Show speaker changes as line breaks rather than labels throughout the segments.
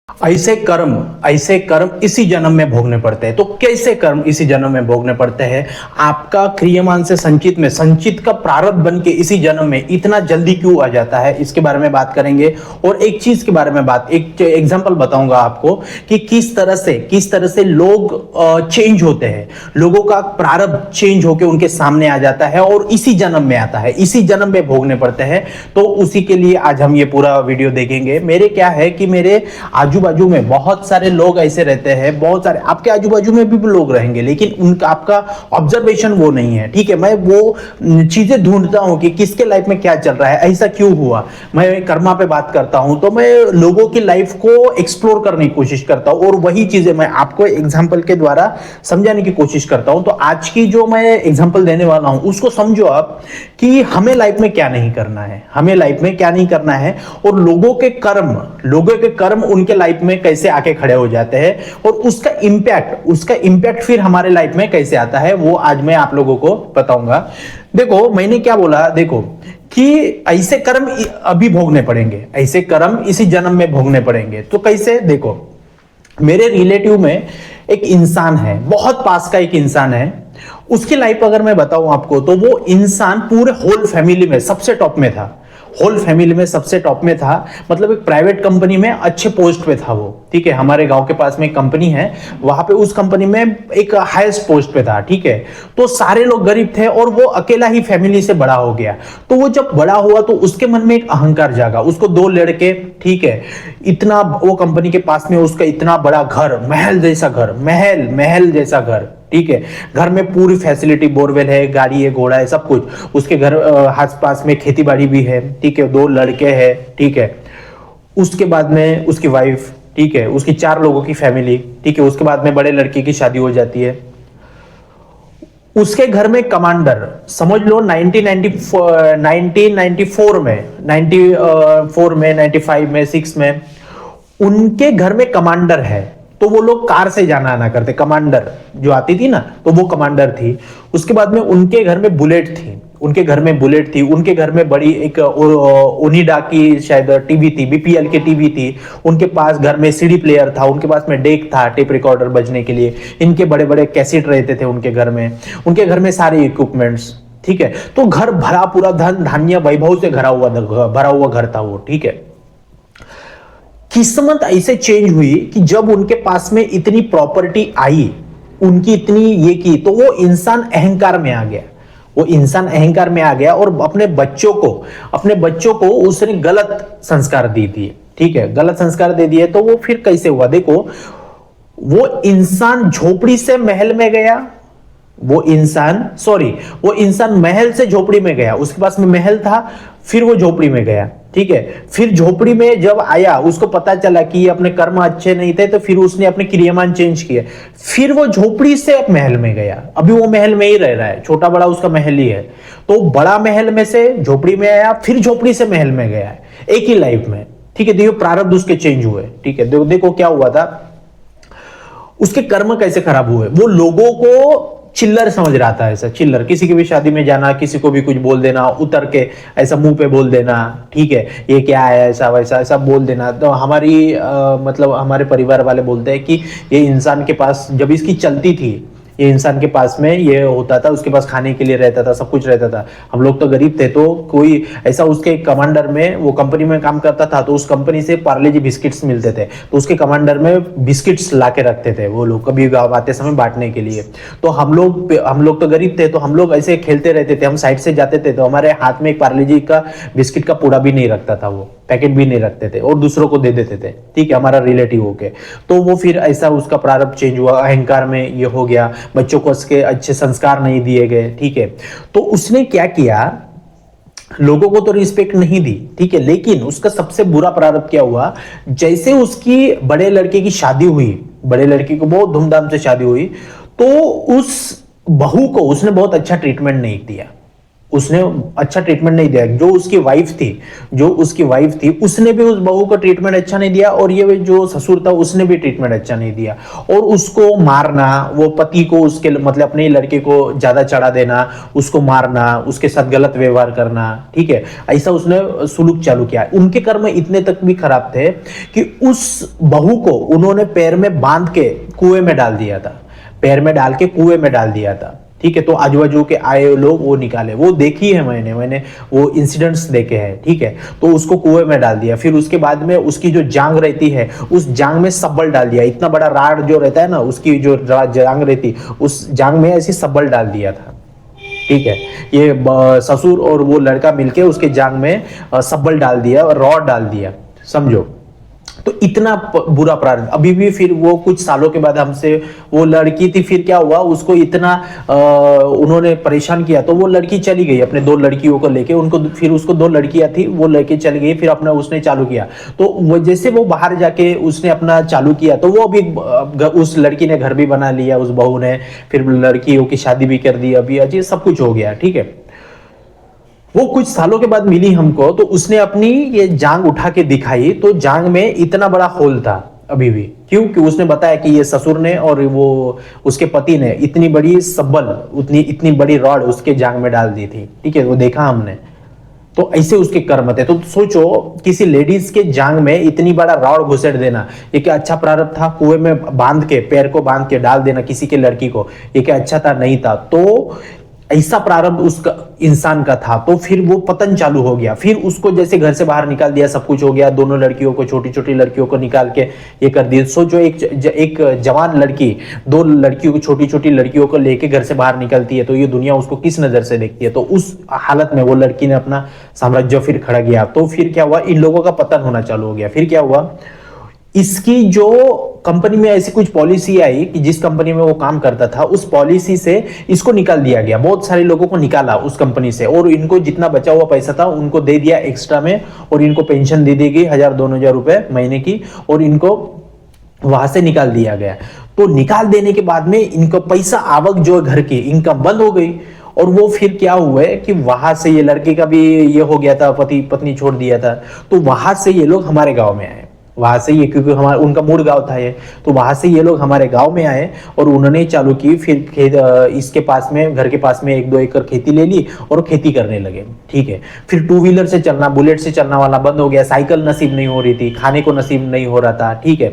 ऐसे कर्म इसी जन्म में भोगने पड़ते हैं। तो कैसे कर्म इसी जन्म में भोगने पड़ते हैं? आपका क्रियमान से संचित का प्रारब्ध बन के इसी जन्म में इतना जल्दी क्यों आ जाता है, इसके बारे में बात करेंगे। और एक चीज के बारे में एक एग्जांपल बताऊंगा आपको कि किस तरह से लोग चेंज होते हैं। लोगों का प्रारब्ध चेंज होकर उनके सामने आ जाता है और इसी जन्म में आता है, इसी जन्म में भोगने पड़ते हैं। तो उसी के लिए आज हम ये पूरा वीडियो देखेंगे। मेरे क्या है कि मेरे आजू बाजू में बहुत सारे लोग ऐसे रहते हैं, बहुत सारे आपके आजू बाजू में भी लोग रहेंगे, लेकिन उनका आपका ऑब्जर्वेशन वो नहीं है। ठीक है, मैं वो चीजें ढूंढता हूं कि किसके लाइफ में क्या चल रहा है, ऐसा क्यों हुआ। मैं कर्मा पे बात करता हूं तो मैं लोगों की लाइफ को एक्सप्लोर करने की कोशिश करता हूं और वही चीजें मैं आपको एग्जाम्पल के द्वारा समझाने की कोशिश करता हूं। तो आज की जो मैं एग्जाम्पल देने वाला हूं उसको समझो आप कि हमें लाइफ में क्या नहीं करना है, हमें लाइफ में क्या नहीं करना है, और लोगों के कर्म उनके लाइफ में कैसे आके खड़े हो जाते हैं और उसका इंपैक्ट फिर हमारे लाइफ में कैसे आता है, वो आज मैं आप लोगों को बताऊंगा। देखो मैंने क्या बोला, देखो कि ऐसे कर्म अभी भोगने पड़ेंगे, ऐसे कर्म इसी जन्म में भोगने पड़ेंगे। तो कैसे? देखो मेरे रिलेटिव में एक इंसान है, बहुत पास का एक इंसान है। उसकी लाइफ अगर मैं बताऊं आपको तो वो इंसान पूरे होल फैमिली में सबसे टॉप में था, होल फैमिली में सबसे टॉप में था। मतलब एक प्राइवेट कंपनी में अच्छे पोस्ट पे था वो। ठीक है, हमारे गांव के पास में एक कंपनी है, वहां पे उस कंपनी में एक हाईएस्ट पोस्ट पे था। ठीक है, तो सारे लोग गरीब थे और वो अकेला ही फैमिली से बड़ा हो गया। तो वो जब बड़ा हुआ तो उसके मन में एक अहंकार जागा। उसको 2 लड़के, ठीक है, इतना वो कंपनी के पास में उसका इतना बड़ा घर, महल जैसा घर। ठीक है, घर में पूरी फैसिलिटी, बोरवेल है, गाड़ी है, घोड़ा है, सब कुछ। उसके घर आस पास में खेती बाड़ी भी है। ठीक है, 2 लड़के हैं। ठीक है, उसके बाद में उसकी वाइफ, ठीक है, उसकी 4 लोगों की फैमिली। ठीक है, उसके बाद में बड़े लड़के की शादी हो जाती है। उसके घर में कमांडर, समझ लो 1994 में 95 में 6 में उनके घर में कमांडर है। तो वो लोग कार से जाना आना करते, कमांडर जो आती थी ना, तो वो कमांडर थी। उसके बाद में उनके घर में बुलेट थी, उनके घर में बड़ी एक ओनिडा की शायद टीवी थी, बीपीएल की टीवी थी। उनके पास घर में सीडी प्लेयर था, उनके पास में डेक था, टेप रिकॉर्डर बजने के लिए। इनके बड़े बड़े कैसेट रहते थे उनके घर में सारे इक्विपमेंट्स। ठीक है, तो घर भरा पूरा धन धान्य वैभव से भरा हुआ घर था वो। ठीक है, किस्मत ऐसे चेंज हुई कि जब उनके पास में इतनी प्रॉपर्टी आई, उनकी इतनी ये की, तो वो इंसान अहंकार में आ गया और अपने बच्चों को उसने गलत संस्कार दे दिए। ठीक है, गलत संस्कार दे दिए। तो वो फिर कैसे हुआ? देखो वो इंसान झोपड़ी से महल में गया, वो इंसान महल से झोपड़ी में गया। उसके पास में महल था, फिर वो झोपड़ी में गया। ठीक है, फिर झोपड़ी में जब आया, उसको पता चला कि अपने कर्म अच्छे नहीं थे, तो फिर उसने अपने क्रियामान चेंज किए। फिर वो झोपड़ी से महल में गया, अभी वो महल में ही रह रहा है, छोटा बड़ा उसका महल ही है। तो बड़ा महल में से झोपड़ी में आया, फिर झोपड़ी से महल में गया, एक ही लाइफ में। ठीक है, देखो प्रारब्ध उसके चेंज हुए। ठीक है, देखो क्या हुआ था, उसके कर्म कैसे खराब हुए। वो लोगों को चिल्लर समझ रहा था, ऐसा चिल्लर, किसी की भी शादी में जाना, किसी को भी कुछ बोल देना, उतर के ऐसा मुंह पे बोल देना। ठीक है, ये क्या है, ऐसा वैसा ऐसा बोल देना। तो मतलब हमारे परिवार वाले बोलते हैं कि ये इंसान के पास जब इसकी चलती थी, ये इंसान के पास में ये होता था, उसके पास खाने के लिए रहता था, सब कुछ रहता था। हम लोग तो गरीब थे, तो कोई ऐसा उसके कमांडर में, वो कंपनी में काम करता था, तो उस कंपनी से पार्ले जी बिस्किट्स मिलते थे, तो उसके कमांडर में बिस्किट्स ला के रखते थे वो लोग, कभी गाँव आते समय बांटने के लिए। तो हम लोग तो गरीब थे, तो हम लोग ऐसे खेलते रहते थे, हम साइड से जाते थे, तो हमारे हाथ में एक पार्ले जी का बिस्किट का पूड़ा भी नहीं रखता था, वो पैकेट भी नहीं रखते थे और दूसरों को दे देते थे। ठीक है, हमारा रिलेटिव होके। तो वो फिर ऐसा उसका प्रारब्ध चेंज हुआ, अहंकार में ये हो गया, बच्चों को उसके अच्छे संस्कार नहीं दिए गए। ठीक है, तो उसने क्या किया, लोगों को तो रिस्पेक्ट नहीं दी। ठीक है, लेकिन उसका सबसे बुरा प्रारब्ध क्या हुआ, जैसे उसकी बड़े लड़के की शादी हुई, बड़े लड़की को बहुत धूमधाम से शादी हुई, तो उस बहू को उसने बहुत अच्छा ट्रीटमेंट नहीं दिया। उसने अच्छा ट्रीटमेंट नहीं दिया। जो उसकी वाइफ थी उसने भी उस बहू को ट्रीटमेंट अच्छा नहीं दिया, और ये जो ससुर था उसने भी ट्रीटमेंट अच्छा नहीं दिया। और उसको मारना, वो पति को उसके मतलब अपने लड़के को ज्यादा चढ़ा देना, उसको मारना, उसके साथ गलत व्यवहार करना, ठीक है, ऐसा उसने सुलूक चालू किया। उनके कर्म इतने तक भी खराब थे कि उस बहू को उन्होंने पैर में बांध के कुएं में डाल दिया था, पैर में डाल के कुएं में डाल दिया था, ठीक है। तो आजू बाजू के आए लोग वो निकाले, वो देखी है मैंने वो इंसिडेंट्स देखे हैं, ठीक है। तो उसको कुएं में डाल दिया, फिर उसके बाद में उसकी जो जांग रहती है उस जांग में सब्बल डाल दिया, इतना बड़ा राड जो रहता है ना, उसकी जो जांग रहती उस जांग में ऐसी सब्बल डाल दिया था, ठीक है। ये ससुर और वो लड़का मिलके उसके जांग में सब्बल डाल दिया और रॉड डाल दिया, समझो। तो इतना बुरा अपराध। अभी भी फिर वो कुछ सालों के बाद हमसे, वो लड़की थी, फिर क्या हुआ, उसको इतना उन्होंने परेशान किया, तो वो लड़की चली गई अपने 2 लड़कियों को लेके, उनको फिर उसको 2 लड़कियां थी, वो लड़के चली गई, फिर अपना उसने चालू किया। तो वो जैसे वो बाहर जाके उसने अपना चालू किया, तो वो अभी उस लड़की ने घर भी बना लिया, उस बहू ने, फिर लड़कियों की शादी भी कर दी, अभी अजी सब कुछ हो गया, ठीक है। वो कुछ सालों के बाद मिली हमको, तो उसने अपनी ये जांग उठा के दिखाई, तो जांग में इतना बड़ा होल था अभी भी। क्यों? कि उसने बताया कि ये ससुर ने और वो उसके पति ने इतनी बड़ी सब्बल, इतनी बड़ी रॉड उसके जांग में डाल दी थी, ठीक है, वो देखा हमने। तो ऐसे उसके कर्म थे। तो सोचो, किसी लेडीज के जांग में इतनी बड़ा रॉड घुसेड़ देना, ये क्या अच्छा प्रारब्ध था? कुएं में बांध के, पैर को बांध के डाल देना किसी के लड़की को, ये क्या अच्छा था? नहीं था। तो ऐसा प्रारब्ध उसका इंसान का था। तो फिर वो पतन चालू हो गया, फिर उसको जैसे घर से बाहर निकाल दिया, सब कुछ हो गया, दोनों लड़कियों को, छोटी छोटी लड़कियों को निकाल के ये कर दिया। सोचो, एक जवान लड़की 2 लड़कियों को, छोटी छोटी लड़कियों को लेके घर से बाहर निकलती है, तो ये दुनिया उसको किस नजर से देखती है। तो उस हालत में वो लड़की ने अपना साम्राज्य फिर खड़ा किया। तो फिर क्या हुआ, इन लोगों का पतन होना चालू हो गया। फिर क्या हुआ, इसकी जो कंपनी में ऐसी कुछ पॉलिसी आई कि जिस कंपनी में वो काम करता था, उस पॉलिसी से इसको निकाल दिया गया। बहुत सारे लोगों को निकाला उस कंपनी से, और इनको जितना बचा हुआ पैसा था उनको दे दिया एक्स्ट्रा में, और इनको पेंशन दे दी गई 1000-2000 रुपए महीने की, और इनको वहां से निकाल दिया गया। तो निकाल देने के बाद में इनको पैसा आवक जो घर की इनकम बंद हो गई। और वो फिर क्या हुआ है कि वहां से ये लड़के का भी ये हो गया था, पति पत्नी छोड़ दिया था, तो वहां से ये लोग हमारे गांव में आए। वहां से ये, क्योंकि हमारा उनका मूल गांव था ये, तो वहां से ये लोग हमारे गांव में आए और उन्होंने चालू की। फिर इसके पास में, घर के पास में 1-2 एकड़ खेती ले ली और खेती करने लगे, ठीक है। फिर 2 व्हीलर से चलना, बुलेट से चलना वाला बंद हो गया, साइकिल नसीब नहीं हो रही थी, खाने को नसीब नहीं हो रहा था, ठीक है।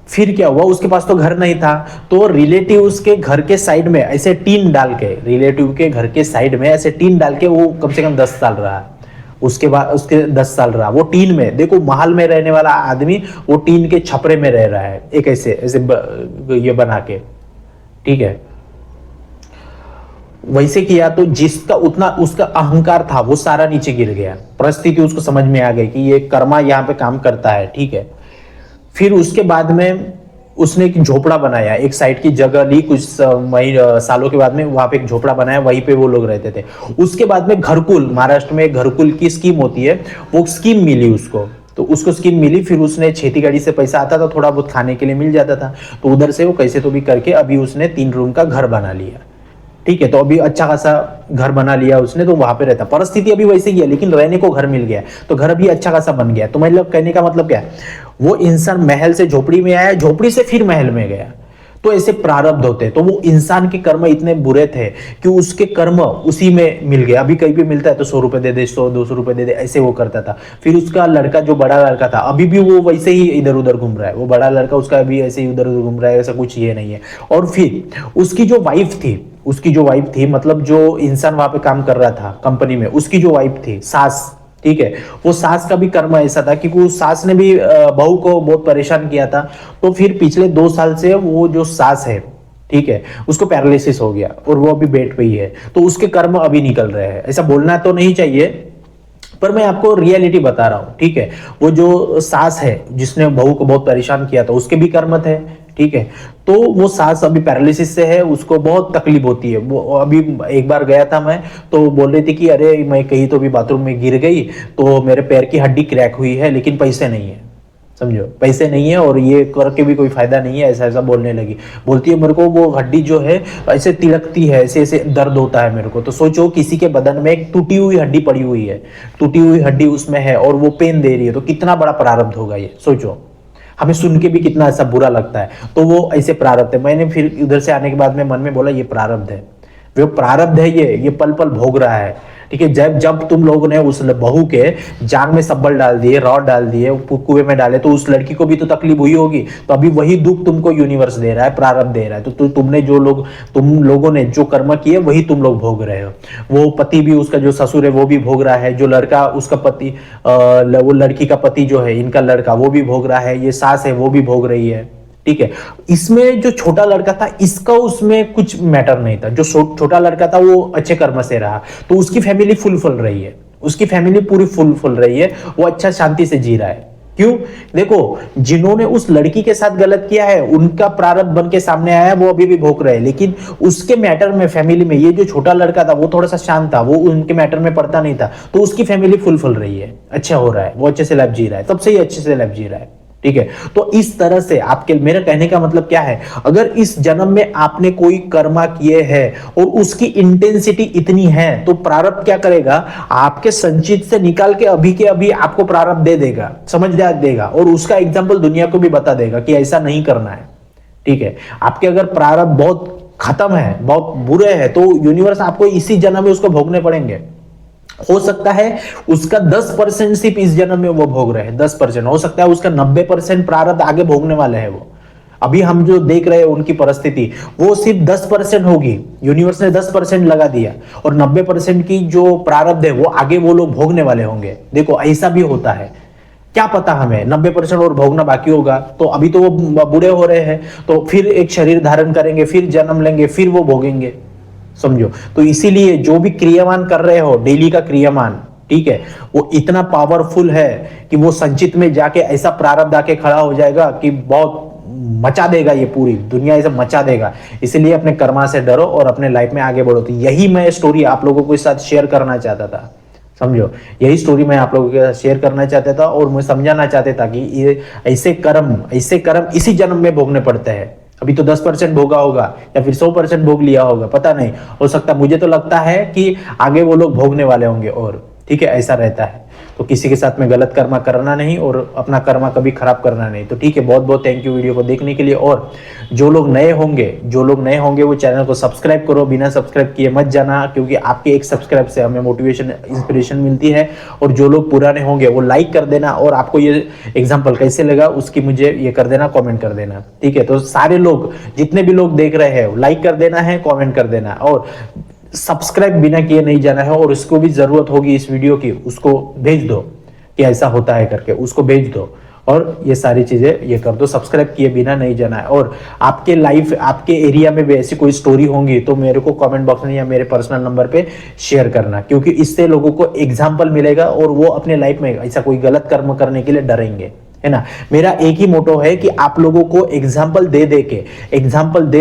फिर क्या हुआ, उसके पास तो घर नहीं था, तो रिलेटिव उसके घर के साइड में ऐसे टीन डाल के, रिलेटिव के घर के साइड में ऐसे टीन डाल के वो कम से कम 10 साल रहा। उसके बाद उसके 10 साल रहा वो टीन में। देखो, महल में रहने वाला आदमी वो टीन के छपरे में रह रहा है, एक ऐसे ऐसे ये बना के, ठीक है। वैसे किया तो जिसका उतना उसका अहंकार था वो सारा नीचे गिर गया। परिस्थिति उसको समझ में आ गई कि ये कर्मा यहाँ पे काम करता है, ठीक है। फिर उसके बाद में उसने एक झोपड़ा बनाया, एक साइड की जगह ली, कुछ सालों के बाद में वहां पे एक झोपड़ा बनाया, वहीं पे वो लोग रहते थे। उसके बाद में घरकुल, महाराष्ट्र में घरकुल की स्कीम होती है, वो स्कीम मिली उसको। तो उसको स्कीम मिली, फिर उसने खेती गाड़ी से पैसा आता था, थोड़ा बहुत खाने के लिए मिल जाता था, तो उधर से वो कैसे तो भी करके अभी उसने 3 रूम का घर बना लिया, ठीक है। तो अभी अच्छा खासा घर बना लिया उसने, तो वहां पे रहता। परिस्थिति अभी वैसे ही है, लेकिन रहने को घर मिल गया, तो घर अभी अच्छा खासा बन गया। तो मतलब कहने का मतलब क्या है, वो इंसान महल से झोपड़ी में आया, झोपड़ी से फिर महल में गया। तो ऐसे प्रारब्ध होते हैं। तो वो इंसान के कर्म इतने बुरे थे कि उसके कर्म उसी में मिल गए। अभी कहीं भी मिलता है तो 100 रुपए दे दे, 100-200 रुपए दे दे, ऐसे वो करता था। फिर उसका लड़का, जो बड़ा लड़का था, अभी भी वो वैसे ही इधर उधर घूम रहा है। वो बड़ा लड़का उसका अभी ऐसे ही उधर उधर घूम रहा है, ऐसा कुछ ये नहीं है। और फिर उसकी जो वाइफ थी, मतलब जो इंसान वहां पे काम कर रहा था कंपनी में, उसकी जो वाइफ थी, सास, ठीक है, वो सास का भी कर्म ऐसा था कि उस सास ने भी बहू को बहुत परेशान किया था। तो फिर पिछले 2 साल से वो जो सास है, ठीक है, उसको पैरालिसिस हो गया और वो अभी बेड पे ही है। तो उसके कर्म अभी निकल रहे हैं। ऐसा बोलना तो नहीं चाहिए, पर मैं आपको रियलिटी बता रहा हूं, ठीक है। वो जो सास है जिसने बहू को बहुत परेशान किया था, उसके भी कर्म थे, ठीक है। तो वो सास अभी पैरालिसिस से है, उसको बहुत तकलीफ होती है। वो अभी एक बार गया था मैं, तो बोल रही थी कि अरे मैं कहीं तो भी बाथरूम में गिर गई, तो मेरे पैर की हड्डी क्रैक हुई है, लेकिन पैसे नहीं है, समझो, पैसे नहीं है और ये करके भी कोई फायदा नहीं है, ऐसा ऐसा बोलने लगी। बोलती है मेरे को वो हड्डी जो है ऐसे तिलकती है, ऐसे ऐसे दर्द होता है मेरे को। तो सोचो किसी के बदन में एक टूटी हुई हड्डी पड़ी हुई है, टूटी हुई हड्डी उसमें है और वो पेन दे रही है, तो कितना बड़ा प्रारब्ध होगा ये, सोचो। हमें सुन के भी कितना ऐसा बुरा लगता है। तो वो ऐसे प्रारब्ध है। मैंने फिर उधर से आने के बाद में मन में बोला ये प्रारब्ध है, वो प्रारब्ध है, ये पल पल भोग रहा है। ठीक है, जब जब तुम लोगों ने उस बहू के जान में सब्बल डाल दिए, रॉड डाल दिए, कुएं में डाले, तो उस लड़की को भी तो तकलीफ हुई होगी। तो अभी वही दुख तुमको यूनिवर्स दे रहा है, प्रारब्ध दे रहा है। तो तुमने तुम लोगों ने जो कर्म किए वही तुम लोग भोग रहे हो। वो पति भी, उसका जो ससुर है वो भी भोग रहा है, जो लड़का उसका पति, वो लड़की का पति जो है, इनका लड़का, वो भी भोग रहा है, ये सास है वो भी भोग रही है। ठीक है, इसमें जो छोटा लड़का था इसका उसमें कुछ मैटर नहीं था। जो छोटा लड़का था वो अच्छे कर्म से रहा, तो उसकी फैमिली फुल रही है, उसकी फैमिली पूरी फुल रही है, वो अच्छा शांति से जी रहा है। क्यों? देखो, जिन्होंने उस लड़की के साथ गलत किया है उनका प्रारब्ध बन के सामने आया, वो अभी भी भोग रहे हैं। लेकिन उसके मैटर में, फैमिली में, ये जो छोटा लड़का था वो थोड़ा सा शांत था, वो उनके मैटर में पड़ता नहीं था, तो उसकी फैमिली फुल रही है, अच्छा हो रहा है, वो अच्छे से लाइफ जी रहा है, तब से ही अच्छे से लाइफ जी रहा है। ठीक है, तो इस तरह से आपके, मेरा कहने का मतलब क्या है, अगर इस जन्म में आपने कोई कर्मा किए हैं और उसकी इंटेंसिटी इतनी है, तो प्रारब्ध क्या करेगा, आपके संचित से निकाल के अभी के अभी आपको प्रारब्ध दे देगा, समझ देगा, और उसका एग्जाम्पल दुनिया को भी बता देगा कि ऐसा नहीं करना है। ठीक है, आपके अगर प्रारब्ध बहुत खत्म है, बहुत बुरे हैं, तो यूनिवर्स आपको इसी जन्म में उसको भोगने पड़ेंगे। हो सकता है उसका 10% सिर्फ इस जन्म में वो भोग रहे हैं, 10%। हो सकता है उसका 90% प्रारब्ध आगे भोगने वाले हैं। वो अभी हम जो देख रहे हैं उनकी परिस्थिति, वो सिर्फ 10% होगी, यूनिवर्स ने 10% लगा दिया, और 90% की जो प्रारब्ध है वो आगे वो लोग भोगने वाले होंगे। देखो, ऐसा भी होता है, क्या पता हमें 90% और भोगना बाकी होगा। तो अभी तो वो बूढ़े हो रहे हैं, तो फिर एक शरीर धारण करेंगे, फिर जन्म लेंगे, फिर वो भोगेंगे, समझो। तो इसीलिए जो भी क्रियामान कर रहे हो, डेली का क्रियामान, ठीक है, वो इतना पावरफुल है कि वो संचित में जाके ऐसा प्रारब्ध आके खड़ा हो जाएगा कि बहुत मचा देगा, ये पूरी दुनिया ऐसे मचा देगा। इसलिए अपने कर्मा से डरो और अपने लाइफ में आगे बढ़ो। तो यही मैं स्टोरी आप लोगों के साथ शेयर करना चाहता था, समझो। यही स्टोरी मैं आप लोगों के साथ शेयर करना चाहता था, और मैं समझाना चाहता था कि ये ऐसे कर्म इसी जन्म में भोगने पड़ते हैं। अभी तो 10% भोगा होगा या फिर 100% भोग लिया होगा, पता नहीं, हो सकता, मुझे तो लगता है कि आगे वो लोग भोगने वाले होंगे। और ठीक है, ऐसा रहता है। तो किसी के साथ में गलत कर्मा करना नहीं और अपना कर्मा कभी खराब करना नहीं। तो ठीक है, बहुत बहुत थैंक यू वीडियो को देखने के लिए। और जो लोग नए होंगे वो चैनल को सब्सक्राइब करो, बिना सब्सक्राइब किए मत जाना, क्योंकि आपके एक सब्सक्राइब से हमें मोटिवेशन, इंस्पिरेशन मिलती है। और जो लोग पुराने होंगे वो लाइक कर देना, और आपको ये एग्जाम्पल कैसे लगा उसकी मुझे ये कर देना, कॉमेंट कर देना। ठीक है, तो सारे लोग, जितने भी लोग देख रहे हैं, लाइक कर देना है, कॉमेंट कर देना, और सब्सक्राइब बिना किए नहीं जाना है। और उसको भी जरूरत होगी इस वीडियो की, उसको भेज दो कि ऐसा होता है करके, उसको भेज दो, और ये सारी चीजें ये कर दो। सब्सक्राइब किए बिना नहीं जाना है। और आपके लाइफ, आपके एरिया में भी ऐसी कोई स्टोरी होंगी तो मेरे को कमेंट बॉक्स में या मेरे पर्सनल नंबर पे शेयर करना, क्योंकि इससे लोगों को एग्जाम्पल मिलेगा और वो अपने लाइफ में ऐसा कोई गलत कर्म करने के लिए डरेंगे, है ना। मेरा एक ही मोटो है कि आप लोगों को एग्जाम्पल दे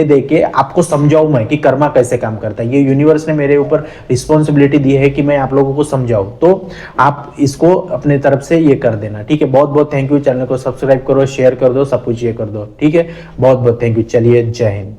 दे के आपको समझाऊं मैं कि कर्मा कैसे काम करता है। ये यूनिवर्स ने मेरे ऊपर रिस्पॉन्सिबिलिटी दी है कि मैं आप लोगों को समझाऊं, तो आप इसको अपने तरफ से ये कर देना। ठीक है, बहुत बहुत थैंक यू। चैनल को सब्सक्राइब करो, शेयर कर दो, सब कुछ ये कर दो। ठीक है, बहुत बहुत थैंक यू। चलिए, जय हिंद।